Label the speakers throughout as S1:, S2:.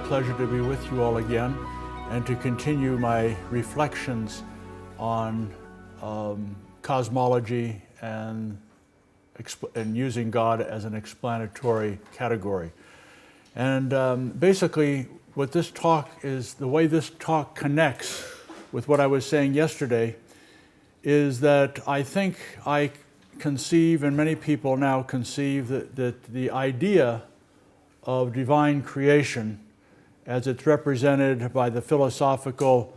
S1: pleasure to be with you all again and to continue my reflections on cosmology and using God as an explanatory category. And basically what this talk is, the way this talk connects with what I was saying yesterday is that I think I conceive, and many people now conceive, that the idea of divine creation as it's represented by the philosophical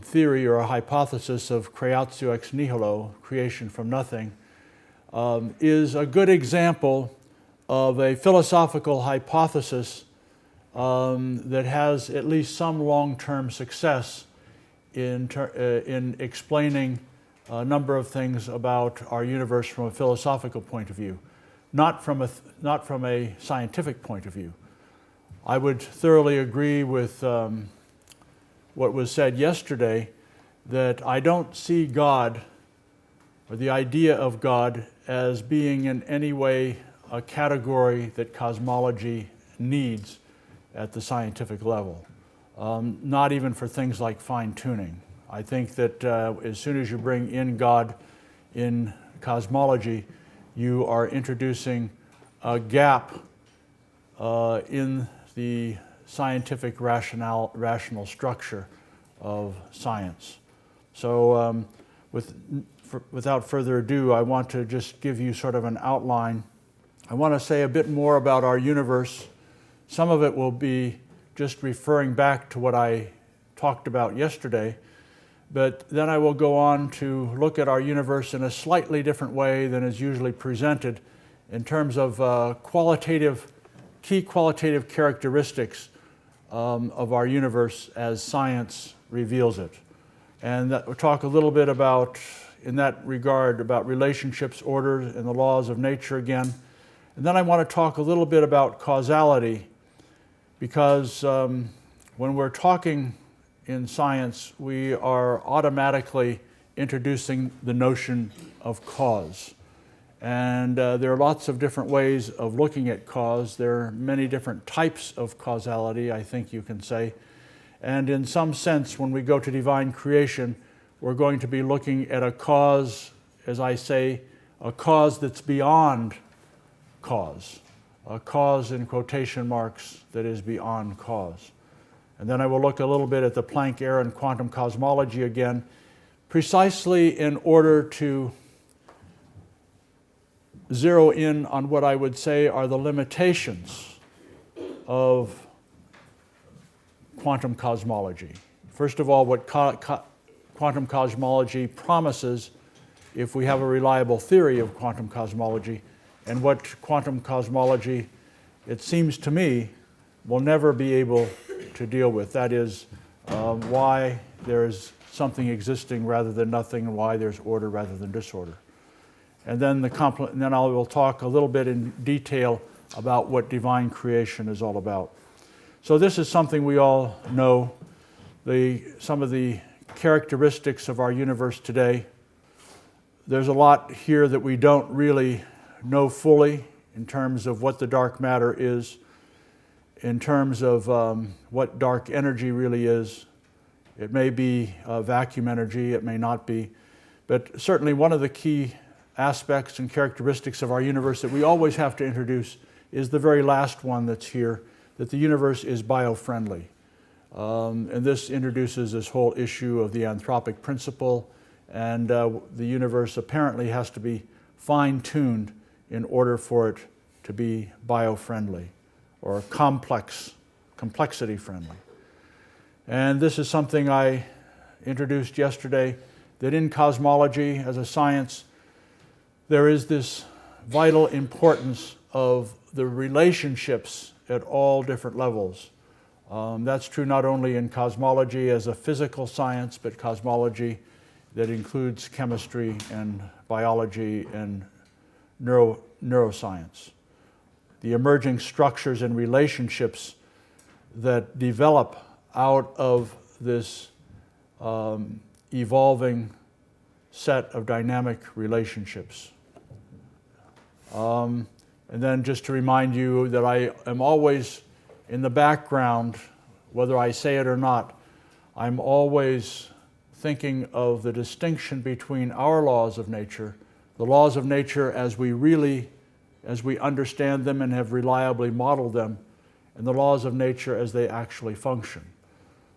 S1: theory or a hypothesis of creatio ex nihilo, creation from nothing, is a good example of a philosophical hypothesis that has at least some long-term success in explaining a number of things about our universe from a philosophical point of view, not from a scientific point of view. I would thoroughly agree with what was said yesterday, that I don't see God or the idea of God as being in any way a category that cosmology needs at the scientific level, not even for things like fine-tuning. I think that as soon as you bring in God in cosmology, you are introducing a gap in the scientific rational structure of science. So without further ado, I want to just give you sort of an outline. I want to say a bit more about our universe. Some of it will be just referring back to what I talked about yesterday, but then I will go on to look at our universe in a slightly different way than is usually presented in terms of key qualitative characteristics of our universe as science reveals it. And we'll talk a little bit about, in that regard, about relationships, order, and the laws of nature again. And then I want to talk a little bit about causality, because when we're talking in science, we are automatically introducing the notion of cause. And there are lots of different ways of looking at cause. There are many different types of causality, I think you can say. And in some sense, when we go to divine creation, we're going to be looking at a cause, as I say, a cause that's beyond cause. A cause in quotation marks that is beyond cause. And then I will look a little bit at the Planck era and quantum cosmology again, precisely in order to zero in on what I would say are the limitations of quantum cosmology. First of all, what quantum cosmology promises if we have a reliable theory of quantum cosmology, and what quantum cosmology, it seems to me, will never be able to deal with. That is why there is something existing rather than nothing, and why there's order rather than disorder. And then I will talk a little bit in detail about what divine creation is all about. So this is something we all know, some of the characteristics of our universe today. There's a lot here that we don't really know fully in terms of what the dark matter is, in terms of what dark energy really is. It may be vacuum energy, it may not be, but certainly one of the key aspects and characteristics of our universe that we always have to introduce is the very last one that's here, that the universe is biofriendly. And this introduces this whole issue of the anthropic principle, and the universe apparently has to be fine-tuned in order for it to be biofriendly or complexity friendly. And this is something I introduced yesterday, that in cosmology as a science, there is this vital importance of the relationships at all different levels. That's true not only in cosmology as a physical science, but cosmology that includes chemistry and biology and neuroscience. The emerging structures and relationships that develop out of this evolving set of dynamic relationships. And then just to remind you that I am always in the background, whether I say it or not, I'm always thinking of the distinction between our laws of nature, the laws of nature as we understand them and have reliably modeled them, and the laws of nature as they actually function.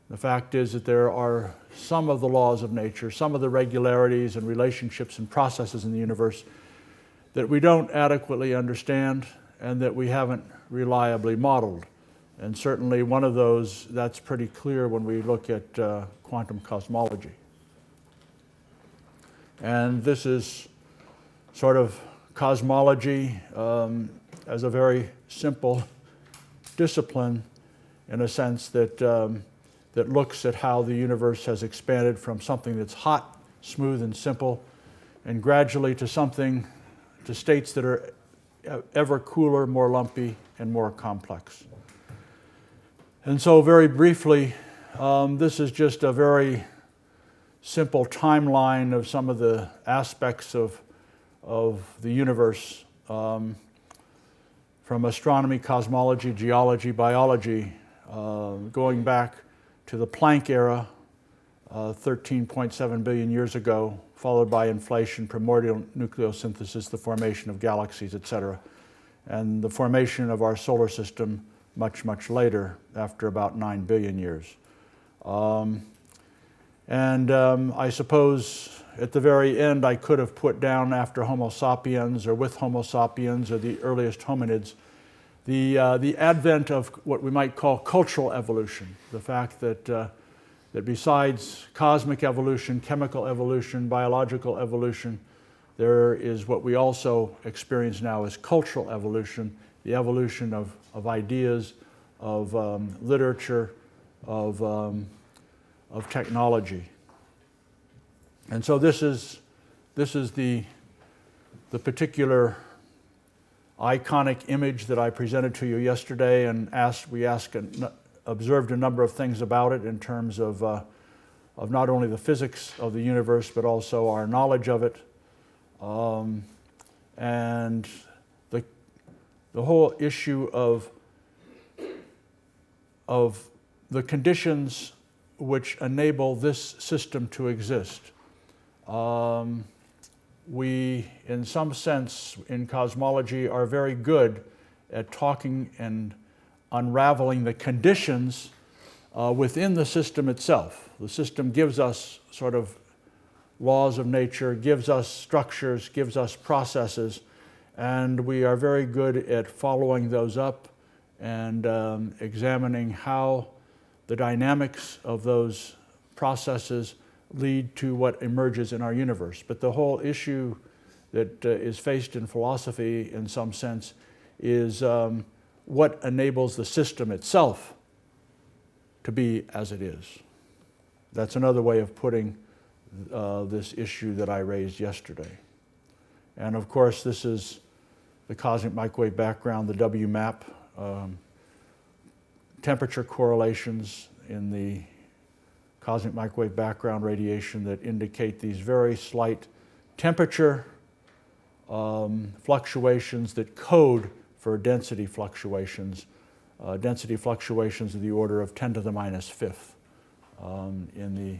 S1: The fact is that there are some of the laws of nature, some of the regularities and relationships and processes in the universe that we don't adequately understand and that we haven't reliably modeled. And certainly one of those, that's pretty clear when we look at quantum cosmology. And this is sort of cosmology as a very simple discipline in a sense that, that looks at how the universe has expanded from something that's hot, smooth, and simple, and gradually to states that are ever cooler, more lumpy, and more complex. And so very briefly, this is just a very simple timeline of some of the aspects of the universe, from astronomy, cosmology, geology, biology, going back to the Planck era, 13.7 billion years ago, followed by inflation, primordial nucleosynthesis, the formation of galaxies, etc., and the formation of our solar system much, much later, after about 9 billion years. I suppose at the very end I could have put down after Homo sapiens or with Homo sapiens or the earliest hominids the advent of what we might call cultural evolution, the fact that, that besides cosmic evolution, chemical evolution, biological evolution, there is what we also experience now as cultural evolution, the evolution of ideas, of literature, of technology. And so this is the particular iconic image that I presented to you yesterday, and observed a number of things about it in terms of not only the physics of the universe, but also our knowledge of it. And the whole issue of the conditions which enable this system to exist. We, in some sense, in cosmology, are very good at talking and unraveling the conditions within the system itself. The system gives us sort of laws of nature, gives us structures, gives us processes, and we are very good at following those up and examining how the dynamics of those processes lead to what emerges in our universe. But the whole issue that is faced in philosophy, in some sense, is what enables the system itself to be as it is. That's another way of putting this issue that I raised yesterday. And of course, this is the cosmic microwave background, the WMAP, temperature correlations in the cosmic microwave background radiation that indicate these very slight temperature fluctuations that code for density fluctuations of the order of 10 to the minus fifth in the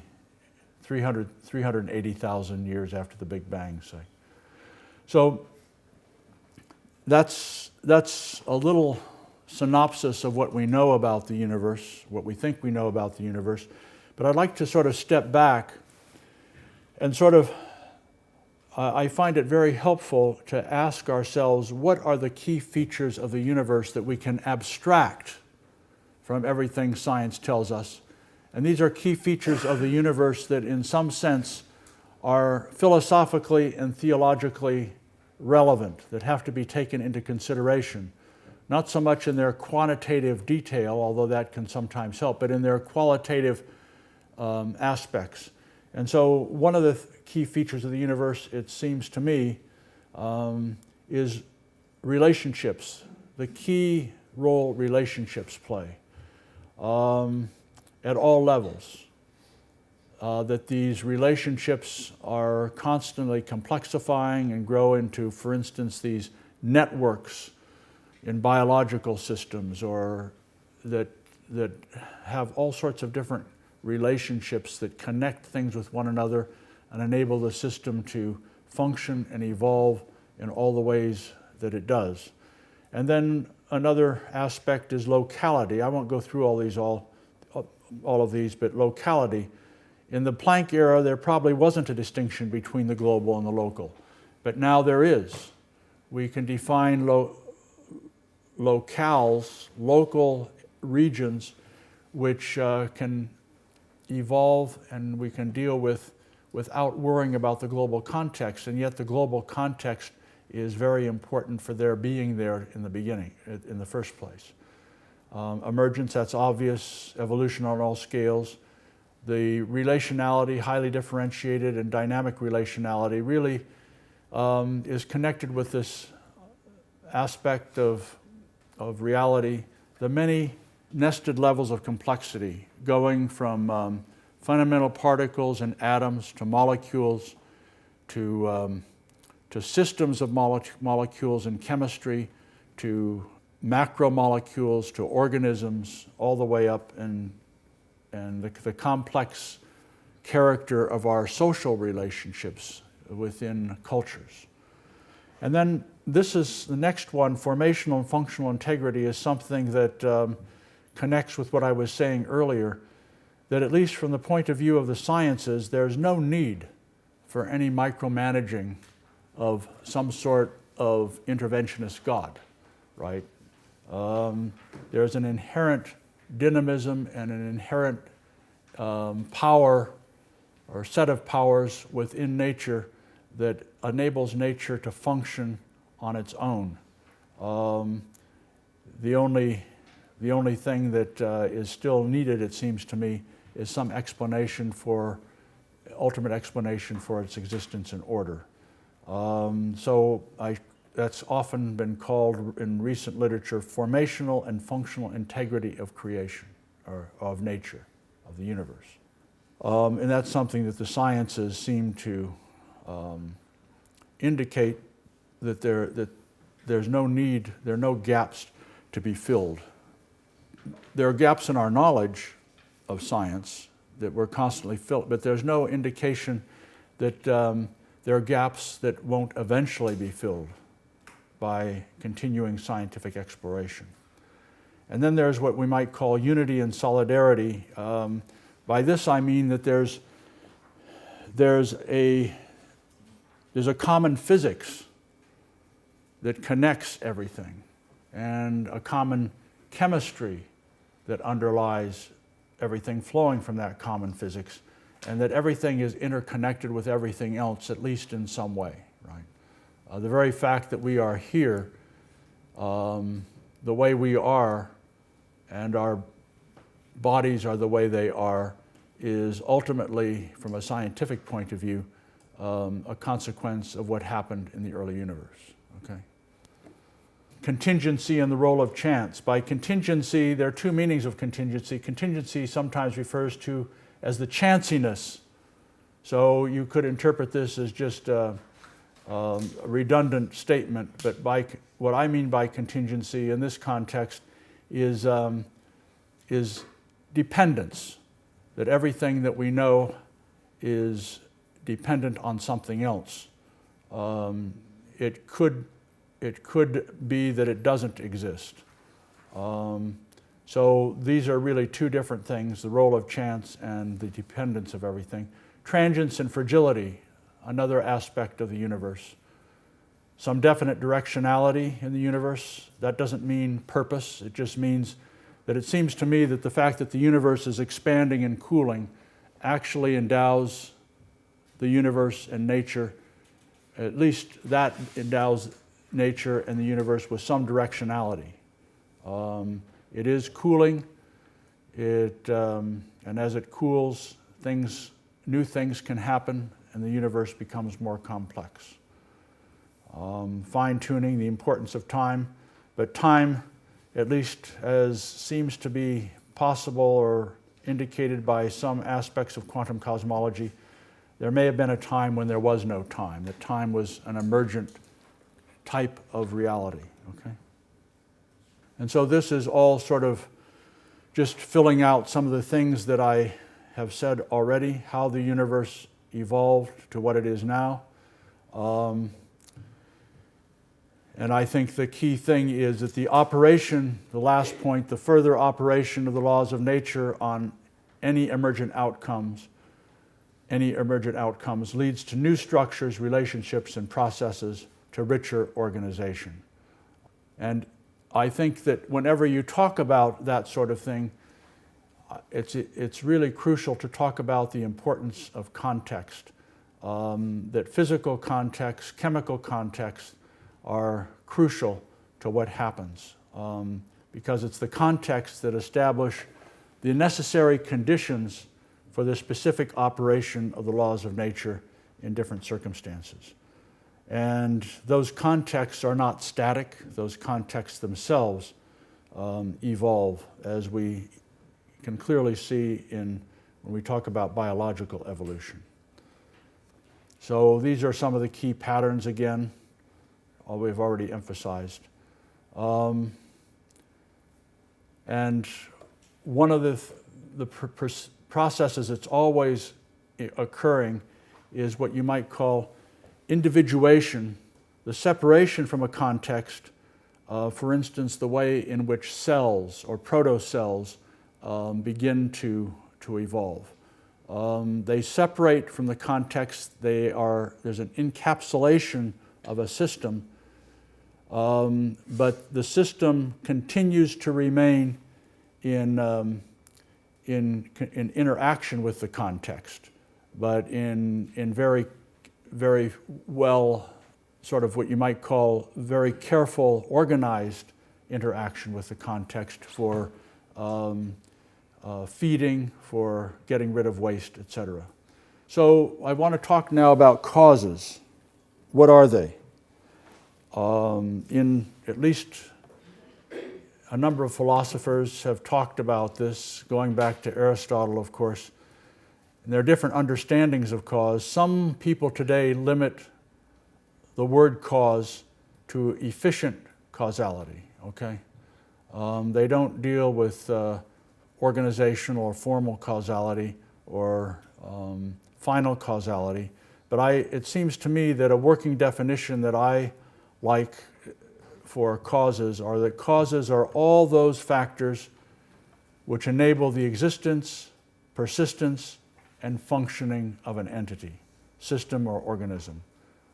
S1: 380,000 years after the Big Bang, say. So that's a little synopsis of what we know about the universe, what we think we know about the universe. But I'd like to sort of step back and I find it very helpful to ask ourselves, what are the key features of the universe that we can abstract from everything science tells us? And these are key features of the universe that in some sense are philosophically and theologically relevant, that have to be taken into consideration. Not so much in their quantitative detail, although that can sometimes help, but in their qualitative aspects. And so one of the key features of the universe, it seems to me, is relationships, the key role relationships play at all levels. That these relationships are constantly complexifying and grow into, for instance, these networks in biological systems or that have all sorts of different relationships that connect things with one another and enable the system to function and evolve in all the ways that it does. And then another aspect is locality. I won't go through all of these, but locality. In the Planck era, there probably wasn't a distinction between the global and the local, but now there is. We can define locales, local regions, which can evolve and we can deal with without worrying about the global context, and yet the global context is very important for their being there in the beginning, in the first place. Emergence, that's obvious, evolution on all scales. The relationality, highly differentiated and dynamic relationality, really is connected with this aspect of reality, the many nested levels of complexity, going from fundamental particles and atoms to molecules to systems of molecules in chemistry, to macromolecules, to organisms, all the way up, and the complex character of our social relationships within cultures. And then this is the next one, formational and functional integrity, is something that connects with what I was saying earlier, that at least from the point of view of the sciences, there's no need for any micromanaging of some sort of interventionist God, right? There's an inherent dynamism and an inherent power or set of powers within nature that enables nature to function on its own. The only thing that is still needed, it seems to me, is some ultimate explanation for its existence and order. That's often been called in recent literature formational and functional integrity of creation, or of nature, of the universe. And that's something that the sciences seem to indicate that there's no need, there are no gaps to be filled. There are gaps in our knowledge of science that we're constantly filled, but there's no indication that there are gaps that won't eventually be filled by continuing scientific exploration. And then there's what we might call unity and solidarity. By this I mean that there's a common physics that connects everything, and a common chemistry that underlies everything flowing from that common physics, and that everything is interconnected with everything else, at least in some way, right? The very fact that we are here, the way we are, and our bodies are the way they are, is ultimately, from a scientific point of view, a consequence of what happened in the early universe, okay? Contingency and the role of chance. By contingency, there are two meanings of contingency. Contingency sometimes refers to as the chanciness. So you could interpret this as just a redundant statement, but what I mean by contingency in this context is dependence, that everything that we know is dependent on something else. It could be that it doesn't exist. So these are really two different things, the role of chance and the dependence of everything. Transience and fragility, another aspect of the universe. Some definite directionality in the universe. That doesn't mean purpose. It just means that it seems to me that the fact that the universe is expanding and cooling actually endows the universe and nature, at least that endows nature and the universe with some directionality. It is cooling, and as it cools, new things can happen, and the universe becomes more complex. Fine-tuning the importance of time, but time, at least as seems to be possible or indicated by some aspects of quantum cosmology, there may have been a time when there was no time, that time was an emergent type of reality, okay? And so this is all sort of just filling out some of the things that I have said already, how the universe evolved to what it is now. And I think the key thing is that the operation, the last point, the further operation of the laws of nature on any emergent outcomes leads to new structures, relationships, and processes to richer organization. And I think that whenever you talk about that sort of thing, it's really crucial to talk about the importance of context, that physical context, chemical context are crucial to what happens, because it's the context that establish the necessary conditions for the specific operation of the laws of nature in different circumstances. And those contexts are not static. Those contexts themselves evolve, as we can clearly see when we talk about biological evolution. So these are some of the key patterns again, all we've already emphasized. And one of the processes that's always occurring is what you might call individuation, the separation from a context, for instance, the way in which cells or protocells begin to evolve. They separate from the context. There's an encapsulation of a system, but the system continues to remain in interaction with the context, but in very, very well, sort of what you might call very careful, organized interaction with the context for feeding, for getting rid of waste, etc. So I want to talk now about causes. What are they? In at least a number of philosophers have talked about this, going back to Aristotle, of course. And there are different understandings of cause. Some people today limit the word cause to efficient causality, okay? They don't deal with organizational or formal causality or final causality. But it seems to me that a working definition that I like for causes are that causes are all those factors which enable the existence, persistence, and functioning of an entity, system, or organism,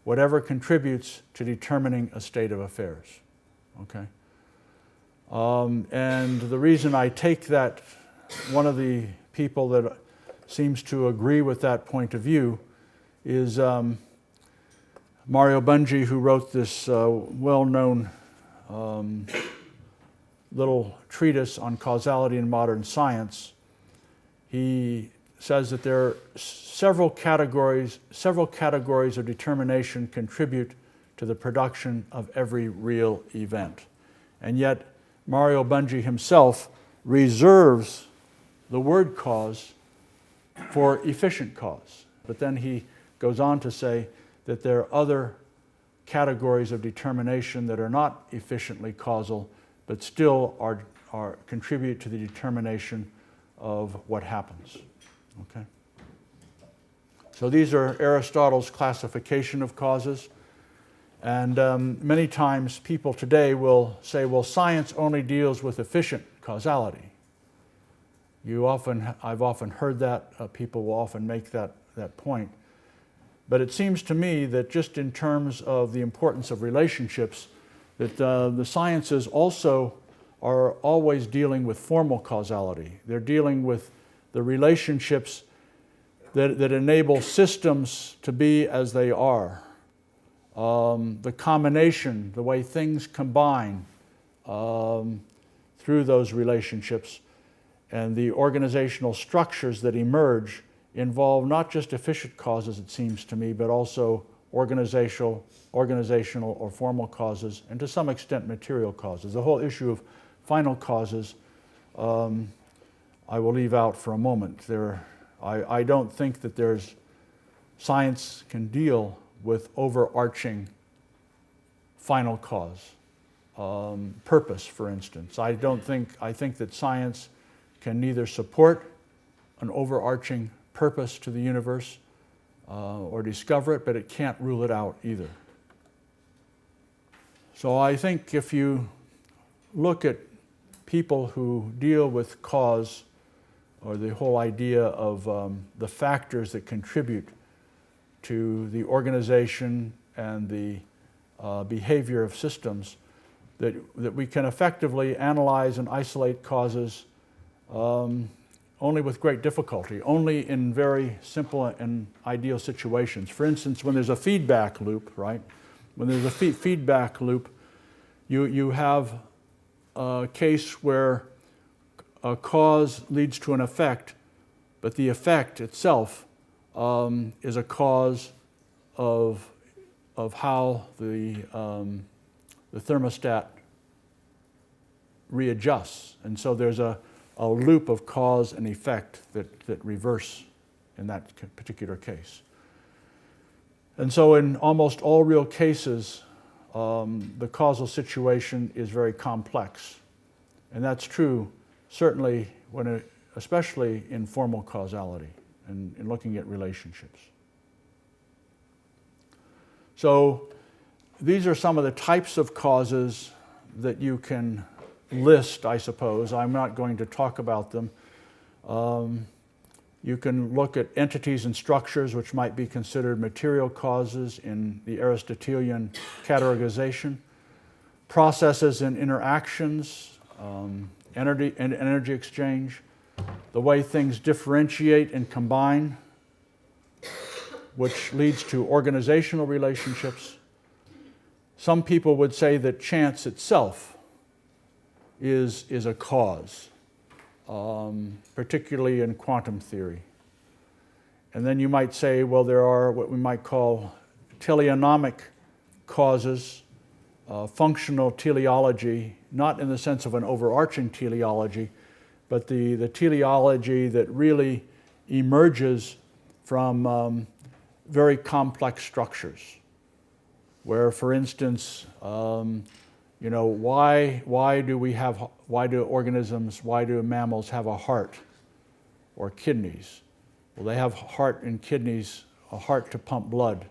S1: whatever contributes to determining a state of affairs, okay? And the reason I take that, one of the people that seems to agree with that point of view is Mario Bunge, who wrote this well-known little treatise on causality in modern science. He says that there are several categories of determination contribute to the production of every real event. And yet, Mario Bunge himself reserves the word cause for efficient cause. But then he goes on to say that there are other categories of determination that are not efficiently causal, but still contribute to the determination of what happens. Okay? So these are Aristotle's classification of causes. And many times people today will say, well, science only deals with efficient causality. I've often heard that. People will often make that point. But it seems to me that just in terms of the importance of relationships, that the sciences also are always dealing with formal causality. They're dealing with the relationships that enable systems to be as they are. The combination, the way things combine through those relationships, and the organizational structures that emerge involve not just efficient causes, it seems to me, but also organizational or formal causes, and to some extent material causes. The whole issue of final causes I will leave out for a moment. I don't think that science can deal with overarching final cause, purpose, for instance. I think that science can neither support an overarching purpose to the universe or discover it, but it can't rule it out either. So I think if you look at people who deal with cause, or the whole idea of the factors that contribute to the organization and the behavior of systems, that we can effectively analyze and isolate causes only with great difficulty, only in very simple and ideal situations. For instance, when there's a feedback loop, right? When there's a feedback loop, you have a case where a cause leads to an effect, but the effect itself is a cause of how the thermostat readjusts. And so there's a loop of cause and effect that reverse in that particular case. And so in almost all real cases, the causal situation is very complex. And that's true certainly especially in formal causality and in looking at relationships. So these are some of the types of causes that you can list, I suppose. I'm not going to talk about them. You can look at entities and structures which might be considered material causes in the Aristotelian categorization, processes and interactions, energy exchange, the way things differentiate and combine, which leads to organizational relationships. Some people would say that chance itself is a cause, particularly in quantum theory. And then you might say, well, there are what we might call teleonomic causes, functional teleology, not in the sense of an overarching teleology, but the teleology that really emerges from very complex structures, where, for instance, why do mammals have a heart or kidneys? Well, they have heart and kidneys, a heart to pump blood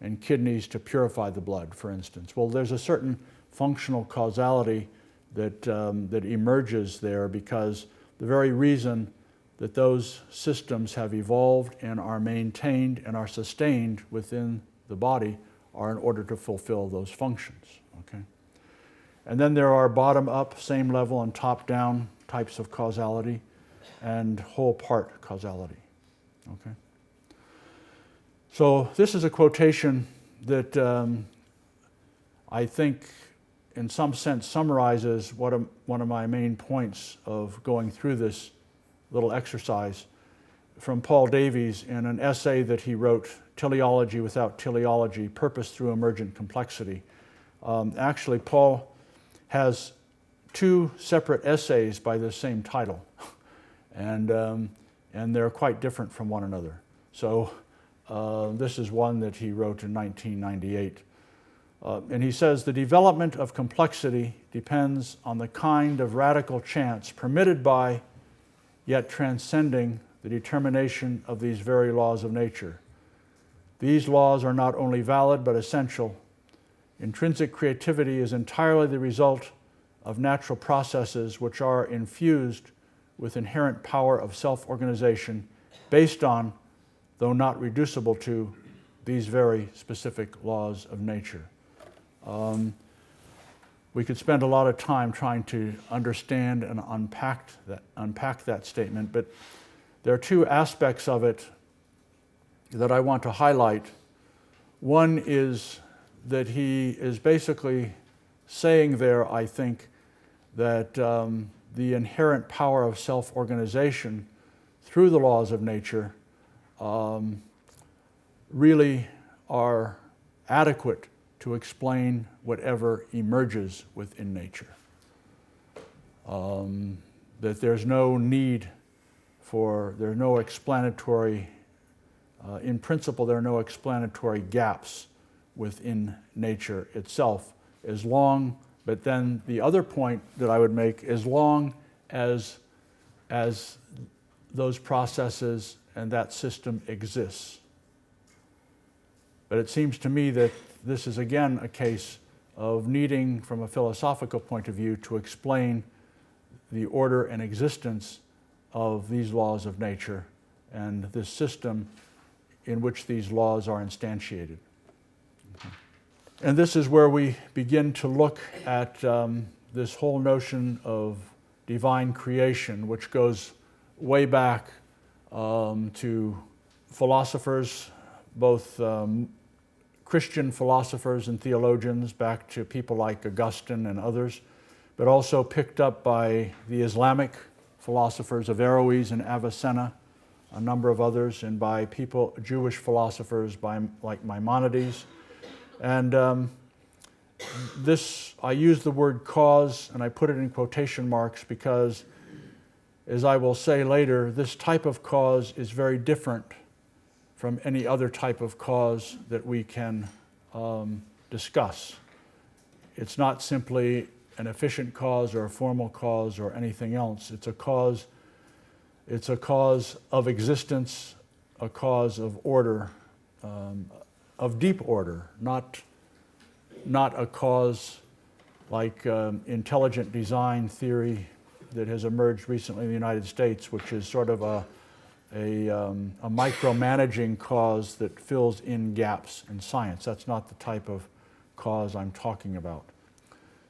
S1: and kidneys to purify the blood, for instance. Well, there's a certain functional causality that emerges there, because the very reason that those systems have evolved and are maintained and are sustained within the body are in order to fulfill those functions. Okay? And then there are bottom-up, same level, and top-down types of causality, and whole-part causality. Okay? So this is a quotation that I think in some sense summarizes one of my main points of going through this little exercise, from Paul Davies in an essay that he wrote, Teleology Without Teleology, Purpose Through Emergent Complexity. Actually, Paul has two separate essays by the same title, and they're quite different from one another. So this is one that he wrote in 1998. And he says, the development of complexity depends on the kind of radical chance permitted by, yet transcending, the determination of these very laws of nature. These laws are not only valid, but essential. Intrinsic creativity is entirely the result of natural processes which are infused with inherent power of self-organization based on, though not reducible to, these very specific laws of nature. We could spend a lot of time trying to understand and unpack that statement, but there are two aspects of it that I want to highlight. One is that he is basically saying there, I think, that the inherent power of self-organization through the laws of nature really are adequate to explain whatever emerges within nature. That there's no need there's no explanatory, in principle, there are no explanatory gaps within nature itself, but then the other point that I would make, as long as as those processes and that system exists. But it seems to me that this is again a case of needing, from a philosophical point of view, to explain the order and existence of these laws of nature and this system in which these laws are instantiated. And this is where we begin to look at this whole notion of divine creation, which goes way back to philosophers, both Christian philosophers and theologians, back to people like Augustine and others, but also picked up by the Islamic philosophers of Averroes and Avicenna, a number of others, and by Jewish philosophers like Maimonides. And I use the word cause, and I put it in quotation marks because, as I will say later, this type of cause is very different from any other type of cause that we can discuss. It's not simply an efficient cause or a formal cause or anything else. It's a cause of existence, a cause of order, of deep order, not a cause like intelligent design theory that has emerged recently in the United States, which is sort of a micromanaging cause that fills in gaps in science. That's not the type of cause I'm talking about.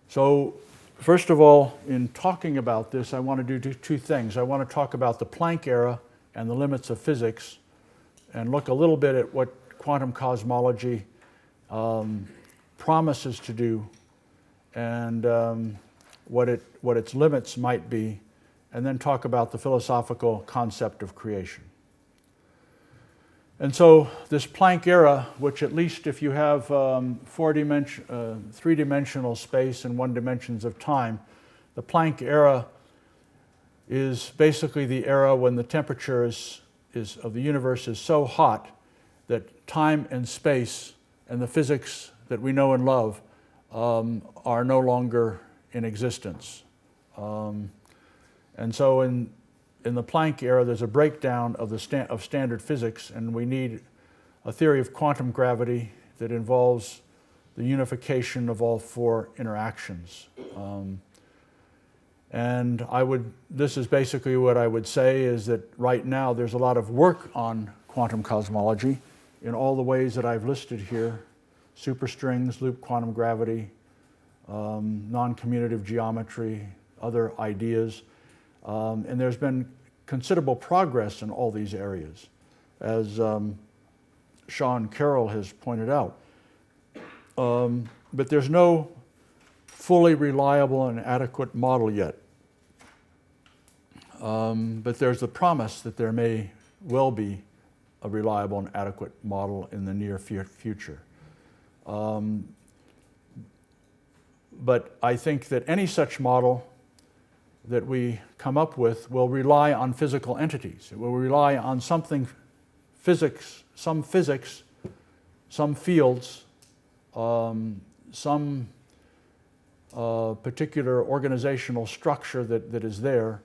S1: So, first of all, in talking about this, I want to do two things. I want to talk about the Planck era and the limits of physics, and look a little bit at what quantum cosmology promises to do, and what its limits might be, and then talk about the philosophical concept of creation. And so this Planck era, which at least if you have three-dimensional space and one dimensions of time, the Planck era is basically the era when the temperature of the universe is so hot that time and space and the physics that we know and love are no longer in existence. And so in the Planck era, there's a breakdown of standard physics, and we need a theory of quantum gravity that involves the unification of all four interactions. And this is basically what I would say, is that right now there's a lot of work on quantum cosmology in all the ways that I've listed here: superstrings, loop quantum gravity, non-commutative geometry, other ideas. And there's been considerable progress in all these areas, as Sean Carroll has pointed out. But there's no fully reliable and adequate model yet. But there's the promise that there may well be a reliable and adequate model in the near future. But I think that any such model that we come up with will rely on physical entities. It will rely on something physics, some fields, some particular organizational structure that is there,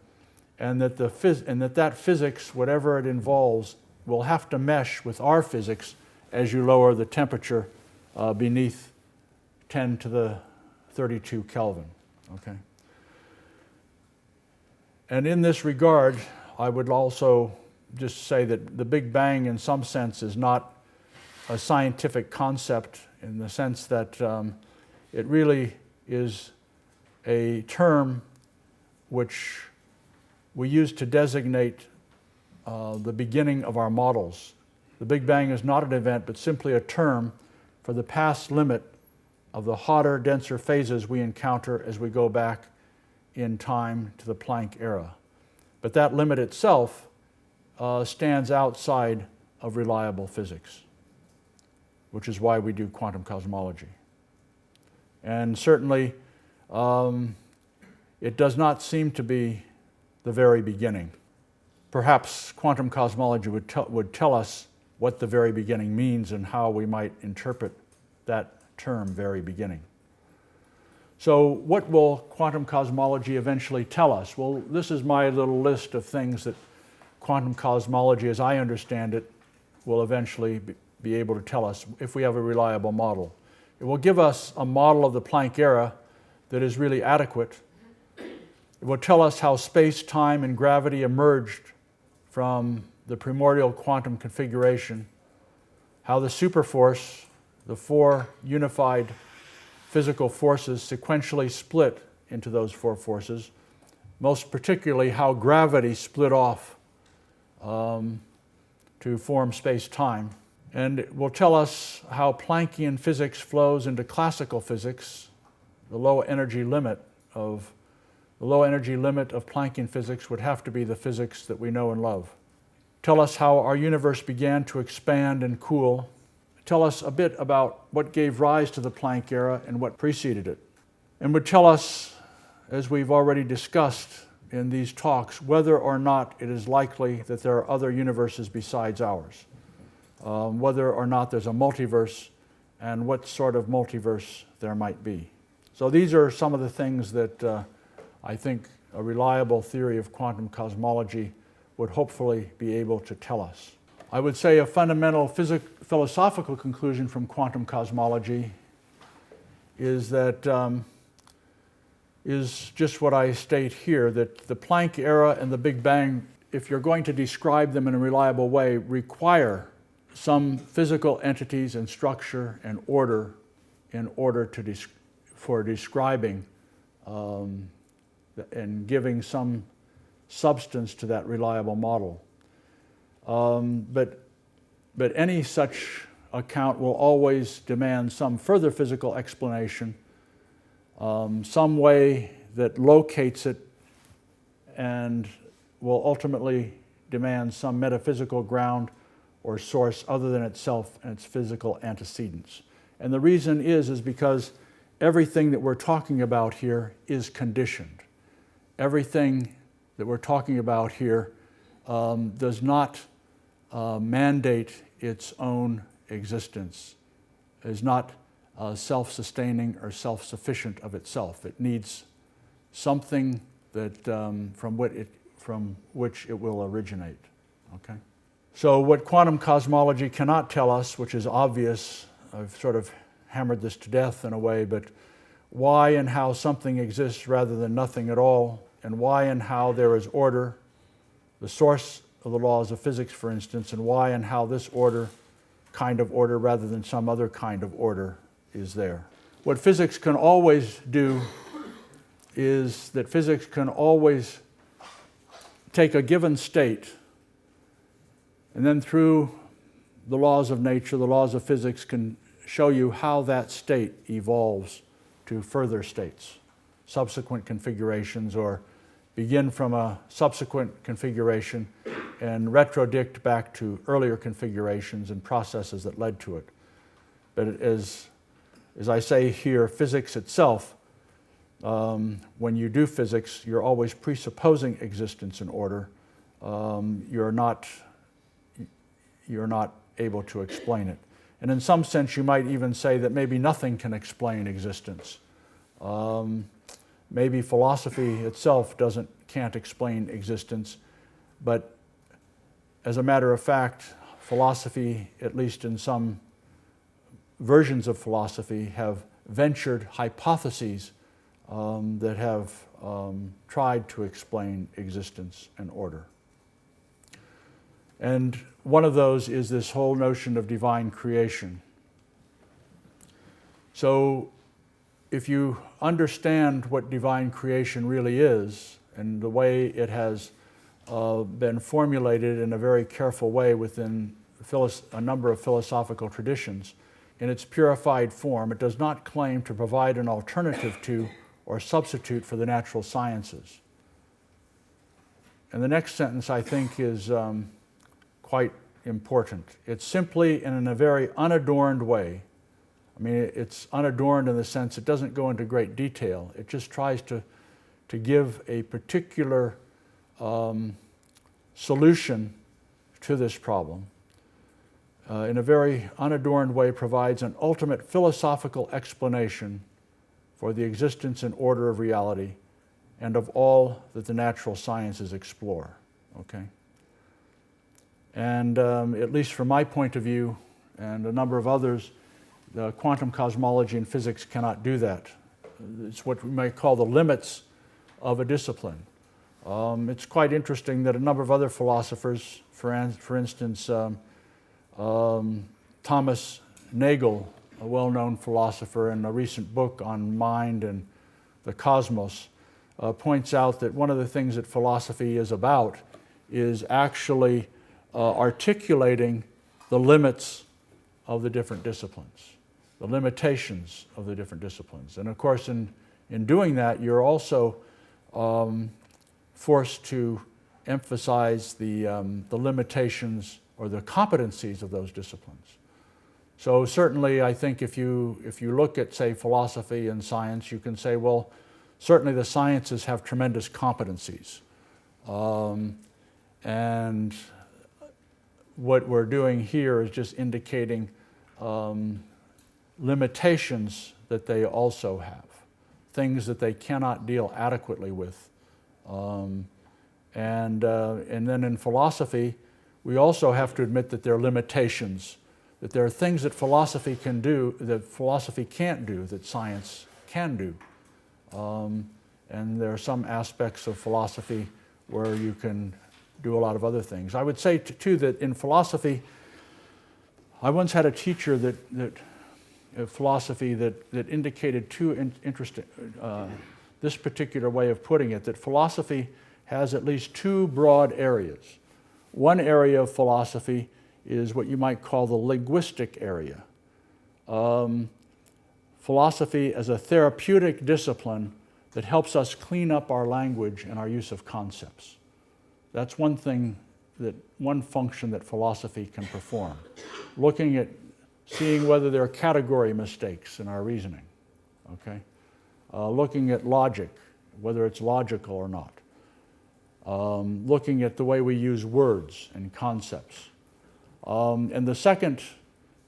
S1: and that physics, whatever it involves, will have to mesh with our physics as you lower the temperature beneath 10 to the 32 Kelvin. Okay. And in this regard, I would also just say that the Big Bang, in some sense, is not a scientific concept, in the sense that it really is a term which we use to designate the beginning of our models. The Big Bang is not an event, but simply a term for the past limit of the hotter, denser phases we encounter as we go back in time to the Planck era. But that limit itself stands outside of reliable physics, which is why we do quantum cosmology. And certainly, it does not seem to be the very beginning. Perhaps quantum cosmology would tell us what the very beginning means and how we might interpret that term, very beginning. So what will quantum cosmology eventually tell us? Well, this is my little list of things that quantum cosmology, as I understand it, will eventually be able to tell us if we have a reliable model. It will give us a model of the Planck era that is really adequate. It will tell us how space, time, and gravity emerged from the primordial quantum configuration, how the superforce, the four unified physical forces, sequentially split into those four forces, most particularly how gravity split off to form space-time. And it will tell us how Planckian physics flows into classical physics. The low energy limit of Planckian physics would have to be the physics that we know and love. Tell us how our universe began to expand and cool. Tell us a bit about what gave rise to the Planck era and what preceded it. And would tell us, as we've already discussed in these talks, whether or not it is likely that there are other universes besides ours. Whether or not there's a multiverse and what sort of multiverse there might be. So these are some of the things that I think a reliable theory of quantum cosmology would hopefully be able to tell us. I would say a fundamental philosophical conclusion from quantum cosmology is that is just what I state here, that the Planck era and the Big Bang, if you're going to describe them in a reliable way, require some physical entities and structure and order in order for describing and giving some substance to that reliable model. But any such account will always demand some further physical explanation, some way that locates it and will ultimately demand some metaphysical ground or source other than itself and its physical antecedents. And the reason is because everything that we're talking about here is conditioned. Everything that we're talking about here does not mandate its own existence, is not self-sustaining or self-sufficient of itself. It needs something that from which it will originate. Okay? So what quantum cosmology cannot tell us, which is obvious, I've sort of hammered this to death in a way, but why and how something exists rather than nothing at all, and why and how there is order, the source of the laws of physics, for instance, and why and how this kind of order rather than some other kind of order is there. What physics can always do is that physics can always take a given state and then through the laws of nature, the laws of physics can show you how that state evolves to further states, subsequent configurations, or begin from a subsequent configuration and retrodict back to earlier configurations and processes that led to it. But as I say here, physics itself, when you do physics, you're always presupposing existence and order. You're not able to explain it. And in some sense, you might even say that maybe nothing can explain existence. Maybe philosophy itself can't explain existence, but as a matter of fact, philosophy, at least in some versions of philosophy, have ventured hypotheses that have tried to explain existence and order. And one of those is this whole notion of divine creation. So if you understand what divine creation really is and the way it has been formulated in a very careful way within a number of philosophical traditions, in its purified form, it does not claim to provide an alternative to or substitute for the natural sciences. And the next sentence, I think, is quite important. It's simply and in a very unadorned way. I mean, it's unadorned in the sense it doesn't go into great detail. It just tries to give a particular solution to this problem. In a very unadorned way, provides an ultimate philosophical explanation for the existence and order of reality and of all that the natural sciences explore. Okay? And at least from my point of view, and a number of others, the quantum cosmology and physics cannot do that. It's what we might call the limits of a discipline. It's quite interesting that a number of other philosophers, for instance, Thomas Nagel, a well-known philosopher, in a recent book on mind and the cosmos, points out that one of the things that philosophy is about is actually articulating the limits of the different disciplines, the limitations of the different disciplines. And of course, in doing that, you're also forced to emphasize the limitations or the competencies of those disciplines. So certainly, I think if you look at, say, philosophy and science, you can say, well, certainly the sciences have tremendous competencies. And what we're doing here is just indicating limitations that they also have, things that they cannot deal adequately with. And then in philosophy, we also have to admit that there are limitations, that there are things that philosophy can do that philosophy can't do that science can do. And there are some aspects of philosophy where you can do a lot of other things. I would say too that in philosophy, I once had a teacher philosophy that indicated this particular way of putting it, that philosophy has at least two broad areas. One area of philosophy is what you might call the linguistic area. Philosophy as a therapeutic discipline that helps us clean up our language and our use of concepts. That's one function that philosophy can perform. Seeing whether there are category mistakes in our reasoning, okay? Looking at logic, whether it's logical or not. Looking at the way we use words and concepts. And the second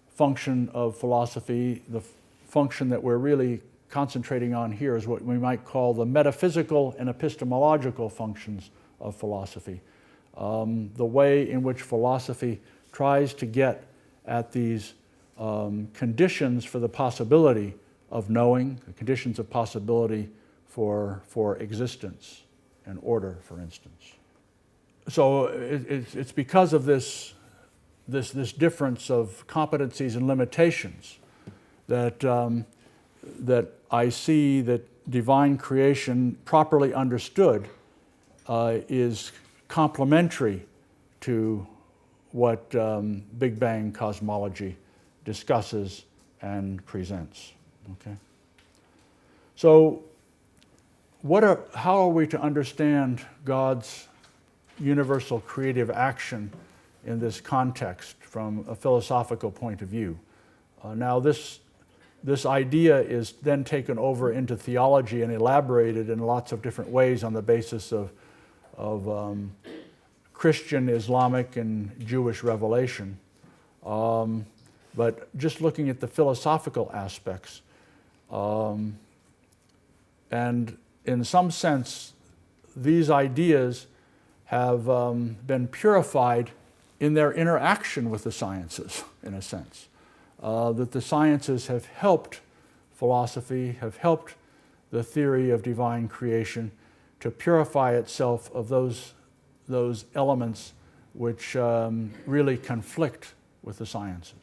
S1: function of philosophy, the function that we're really concentrating on here, is what we might call the metaphysical and epistemological functions of philosophy. The way in which philosophy tries to get at these conditions for the possibility of knowing, the conditions of possibility for existence and order, for instance. So it's because of this difference of competencies and limitations that I see that divine creation, properly understood, is complementary to what Big Bang cosmology discusses and presents. Okay. So, how are we to understand God's universal creative action in this context from a philosophical point of view? Now, this idea is then taken over into theology and elaborated in lots of different ways on the basis of Christian, Islamic, and Jewish revelation. But just looking at the philosophical aspects, and in some sense, these ideas have been purified in their interaction with the sciences, in a sense. That the sciences have helped philosophy, have helped the theory of divine creation to purify itself of those elements which really conflict with the sciences.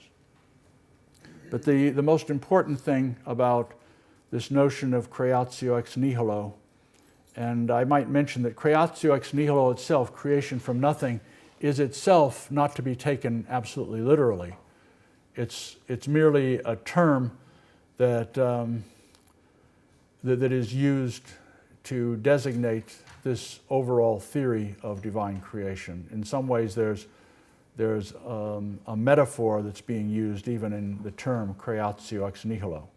S1: But the most important thing about this notion of creatio ex nihilo, and I might mention that creatio ex nihilo itself, creation from nothing, is itself not to be taken absolutely literally. It's merely a term that is used to designate this overall theory of divine creation. In some ways, there's a metaphor that's being used even in the term creatio ex nihilo.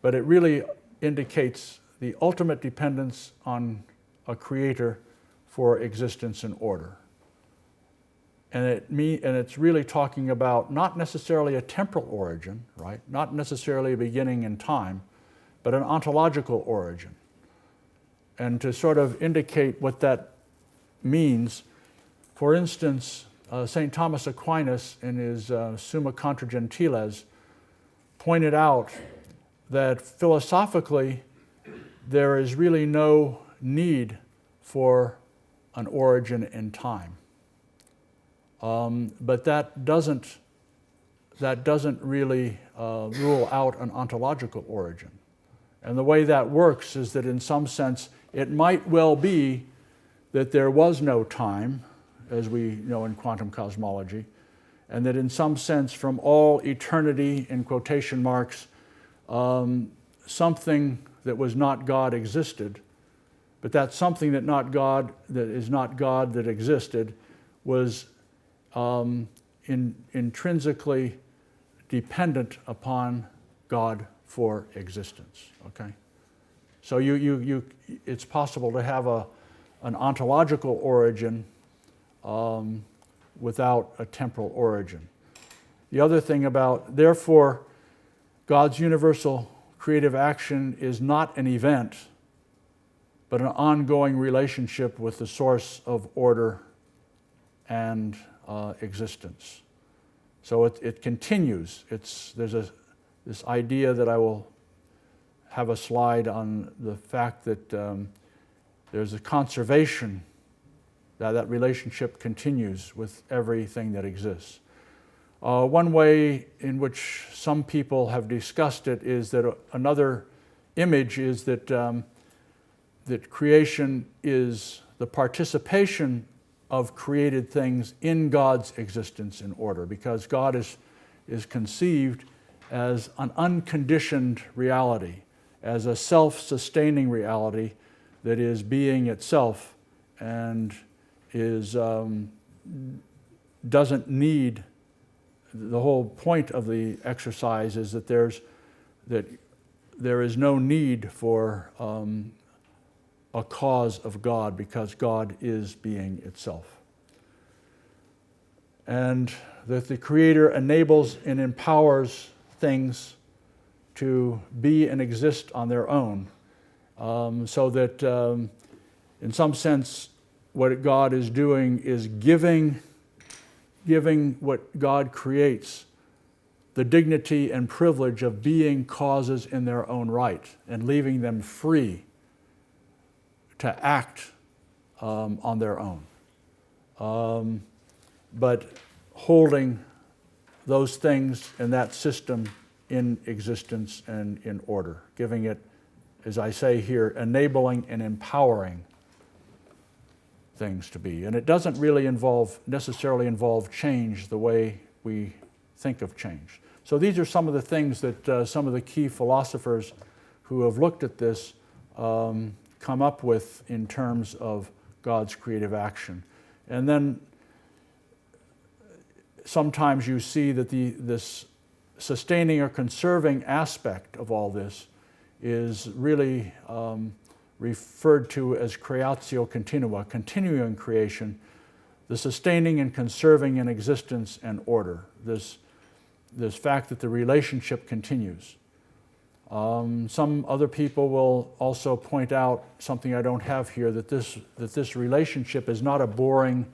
S1: But it really indicates the ultimate dependence on a creator for existence and order. And it's really talking about not necessarily a temporal origin, right? Not necessarily a beginning in time, but an ontological origin. And to sort of indicate what that means, for instance, St. Thomas Aquinas in his Summa Contra Gentiles pointed out that philosophically there is really no need for an origin in time. But that doesn't really rule out an ontological origin. And the way that works is that in some sense it might well be that there was no time, as we know in quantum cosmology, and that in some sense from all eternity, in quotation marks, something that was not God existed, but that something that is not God that existed was intrinsically dependent upon God for existence. Okay, so it's possible to have an ontological origin without a temporal origin. The other thing about, therefore, God's universal creative action is not an event, but an ongoing relationship with the source of order and existence. So it continues. There's this idea that I will have a slide on the fact that there's a conservation, that relationship continues with everything that exists. One way in which some people have discussed it is that another image is that that creation is the participation of created things in God's existence and order, because God is conceived as an unconditioned reality, as a self-sustaining reality that is being itself and doesn't need. The whole point of the exercise is that there is no need for a cause of God, because God is being itself. And that the Creator enables and empowers things to be and exist on their own, so that in some sense what God is doing is giving what God creates the dignity and privilege of being causes in their own right, and leaving them free to act on their own, but holding those things in that system in existence and in order, giving it, as I say here, enabling and empowering things to be. And it doesn't really necessarily involve change the way we think of change. So these are some of the things that some of the key philosophers who have looked at this come up with in terms of God's creative action. And then sometimes you see that this sustaining or conserving aspect of all this is really referred to as creatio continua, continuing creation, the sustaining and conserving in existence and order, this fact that the relationship continues. Some other people will also point out something I don't have here, that this relationship is not a boring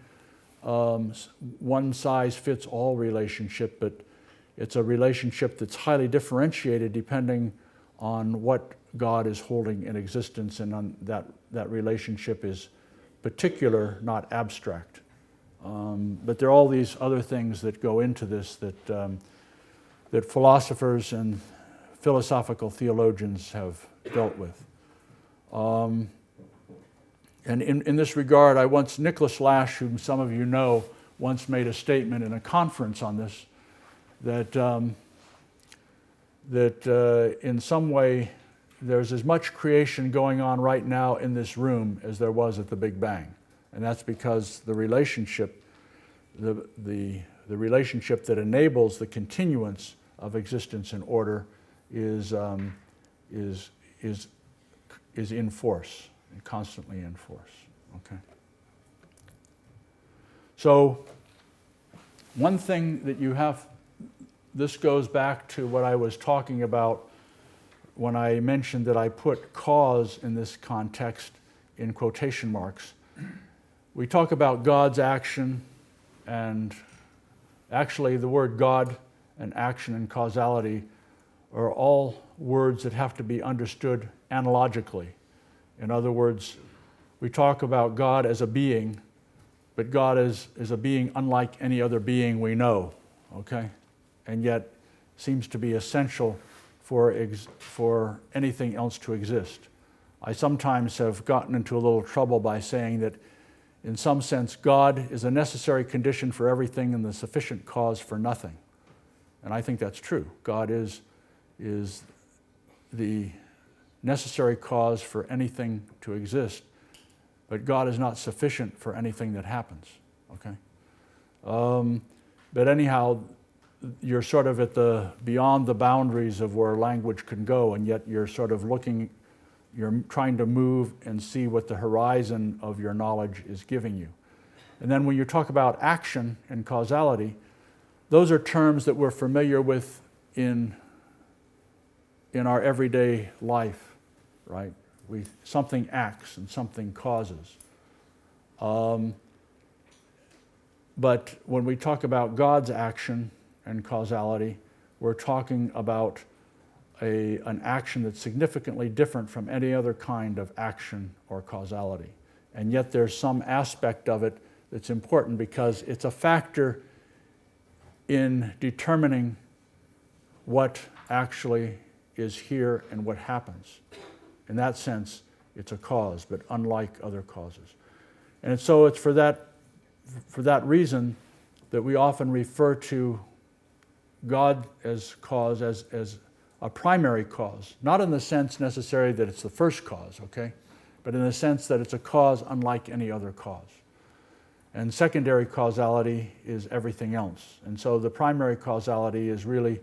S1: one-size-fits-all relationship, but it's a relationship that's highly differentiated depending on what God is holding in existence, and on that relationship is particular, not abstract. But there are all these other things that go into this that philosophers and philosophical theologians have dealt with. And in this regard, Nicholas Lash, whom some of you know, once made a statement in a conference on this, that in some way there's as much creation going on right now in this room as there was at the Big Bang. And that's because the relationship, the relationship that enables the continuance of existence and order is in force, and constantly in force. Okay. So one thing that you have, this goes back to what I was talking about when I mentioned that I put cause in this context in quotation marks. We talk about God's action, and actually the word God and action and causality are all words that have to be understood analogically. In other words, we talk about God as a being, but God is a being unlike any other being we know, okay? And yet seems to be essential for anything else to exist. I sometimes have gotten into a little trouble by saying that in some sense God is a necessary condition for everything and the sufficient cause for nothing. And I think that's true. God is the necessary cause for anything to exist, but God is not sufficient for anything that happens, okay? But anyhow, you're sort of at beyond the boundaries of where language can go, and yet you're sort of you're trying to move and see what the horizon of your knowledge is giving you. And then when you talk about action and causality, those are terms that we're familiar with in our everyday life, right? Something acts and something causes. But when we talk about God's action and causality, we're talking about an action that's significantly different from any other kind of action or causality. And yet there's some aspect of it that's important because it's a factor in determining what actually is here and what happens. In that sense, it's a cause, but unlike other causes. And so it's for that reason that we often refer to God as cause as a primary cause, not in the sense necessarily that it's the first cause, okay, but in the sense that it's a cause unlike any other cause. And secondary causality is everything else. And so the primary causality is really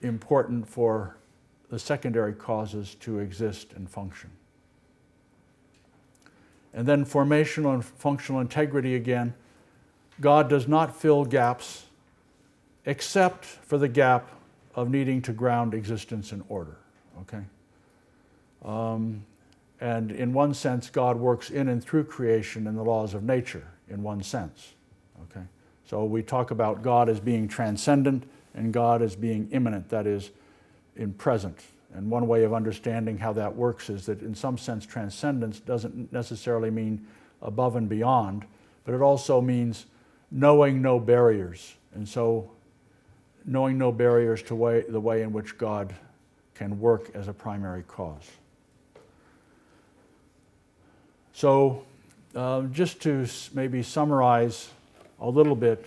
S1: important for the secondary causes to exist and function. And then formational and functional integrity again. God does not fill gaps except for the gap of needing to ground existence in order, okay? And in one sense, God works in and through creation and the laws of nature, in one sense, okay? So we talk about God as being transcendent and God as being immanent, that is, in present. And one way of understanding how that works is that in some sense transcendence doesn't necessarily mean above and beyond, but it also means knowing no barriers. And so knowing no barriers to the way in which God can work as a primary cause. So just to maybe summarize a little bit,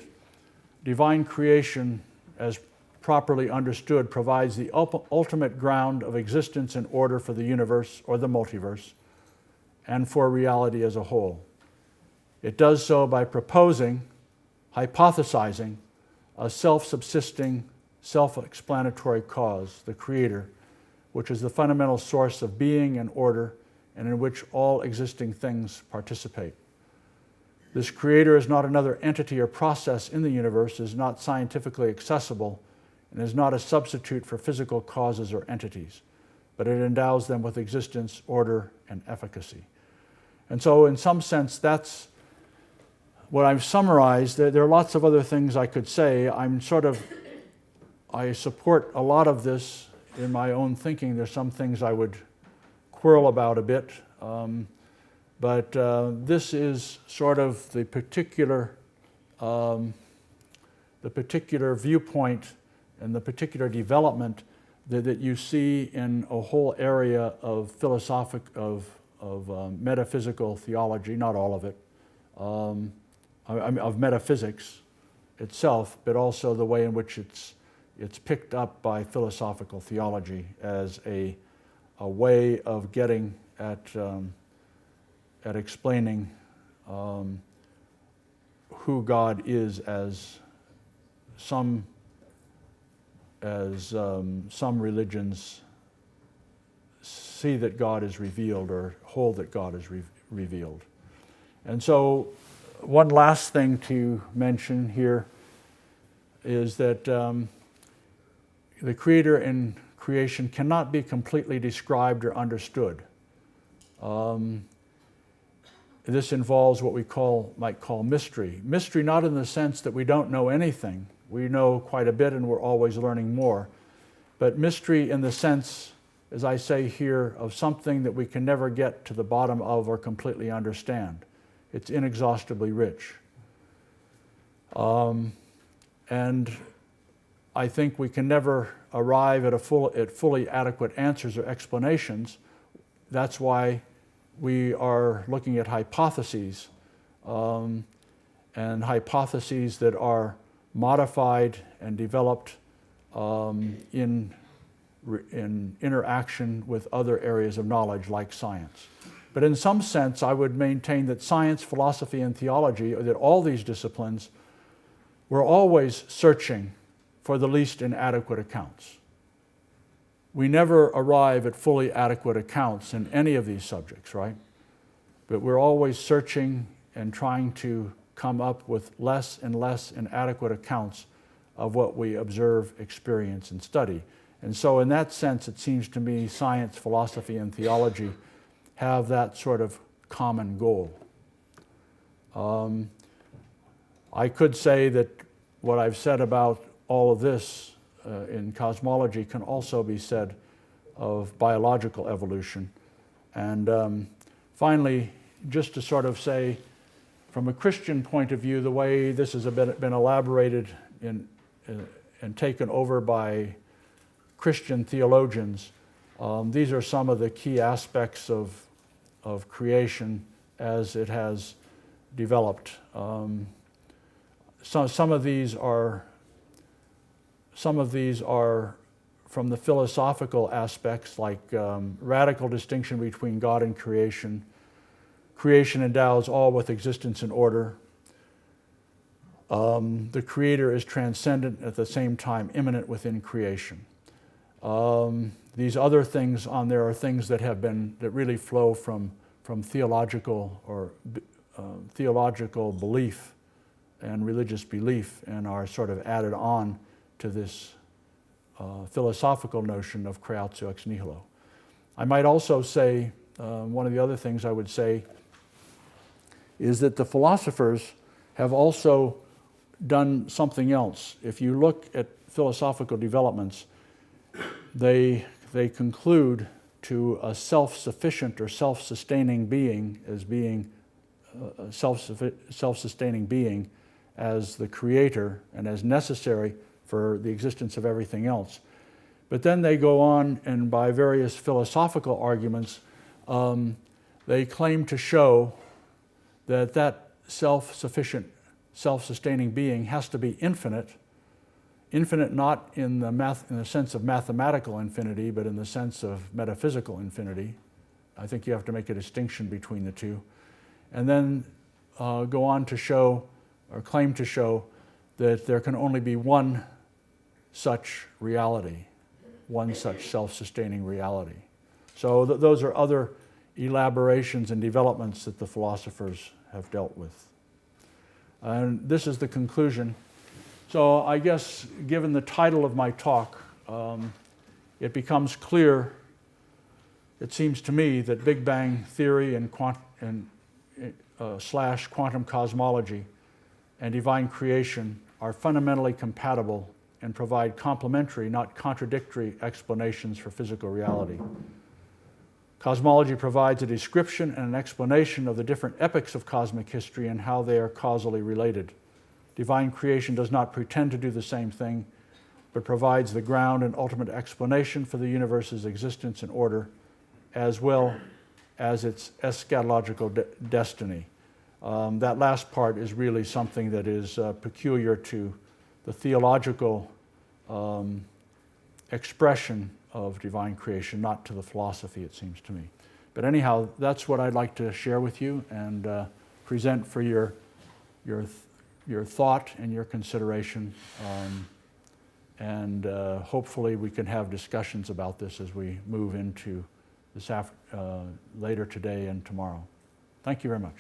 S1: divine creation as properly understood provides the ultimate ground of existence and order for the universe or the multiverse and for reality as a whole. It does so by proposing, hypothesizing, a self-subsisting, self-explanatory cause, the Creator, which is the fundamental source of being and order and in which all existing things participate. This Creator is not another entity or process in the universe, is not scientifically accessible, and is not a substitute for physical causes or entities, but it endows them with existence, order, and efficacy. And so in some sense, that's what I've summarized. There are lots of other things I could say. I support a lot of this in my own thinking. There's some things I would quarrel about a bit, but this is sort of the particular viewpoint and the particular development that you see in a whole area of metaphysical theology, not all of it, of metaphysics itself, but also the way in which it's picked up by philosophical theology as a way of getting at explaining who God is as some religions see that God is revealed or hold that God is revealed. And so one last thing to mention here is that the Creator in creation cannot be completely described or understood. This involves what we might call mystery. Mystery not in the sense that we don't know anything. We know quite a bit and we're always learning more. But mystery in the sense, as I say here, of something that we can never get to the bottom of or completely understand. It's inexhaustibly rich. And I think we can never arrive at fully adequate answers or explanations. That's why we are looking at hypotheses, and hypotheses that are modified and developed in interaction with other areas of knowledge like science. But in some sense, I would maintain that science, philosophy, and theology, or that all these disciplines, were always searching for the least inadequate accounts. We never arrive at fully adequate accounts in any of these subjects, right? But we're always searching and trying to come up with less and less inadequate accounts of what we observe, experience, and study. And so in that sense, it seems to me science, philosophy, and theology have that sort of common goal. I could say that what I've said about all of this in cosmology can also be said of biological evolution. And finally, just to sort of say, from a Christian point of view, the way this has been elaborated and taken over by Christian theologians, these are some of the key aspects of creation as it has developed. Some of these are from the philosophical aspects, like radical distinction between God and creation. Creation endows all with existence and order. The Creator is transcendent, at the same time immanent within creation. These other things on there are things that really flow from theological or theological belief and religious belief, and are sort of added on to this philosophical notion of creatio ex nihilo. I might also say, one of the other things I would say is that the philosophers have also done something else. If you look at philosophical developments, they conclude to a self-sufficient or self-sustaining being as being a self-sustaining being as the creator and as necessary for the existence of everything else. But then they go on, and by various philosophical arguments, they claim to show that that self-sufficient, self-sustaining being has to be infinite. Infinite not in the sense of mathematical infinity, but in the sense of metaphysical infinity. I think you have to make a distinction between the two. And then go on to show, or claim to show, that there can only be one such reality, one such self-sustaining reality. So those are other elaborations and developments that the philosophers have dealt with. And this is the conclusion. So I guess, given the title of my talk, it becomes clear, it seems to me, that Big Bang theory and / quantum cosmology and divine creation are fundamentally compatible and provide complementary, not contradictory, explanations for physical reality. Cosmology provides a description and an explanation of the different epochs of cosmic history and how they are causally related. Divine creation does not pretend to do the same thing, but provides the ground and ultimate explanation for the universe's existence and order, as well as its eschatological destiny. That last part is really something that is peculiar to the theological expression of divine creation, not to the philosophy, it seems to me. But anyhow, that's what I'd like to share with you and present for your thought and your consideration. And hopefully we can have discussions about this as we move into this later today and tomorrow. Thank you very much.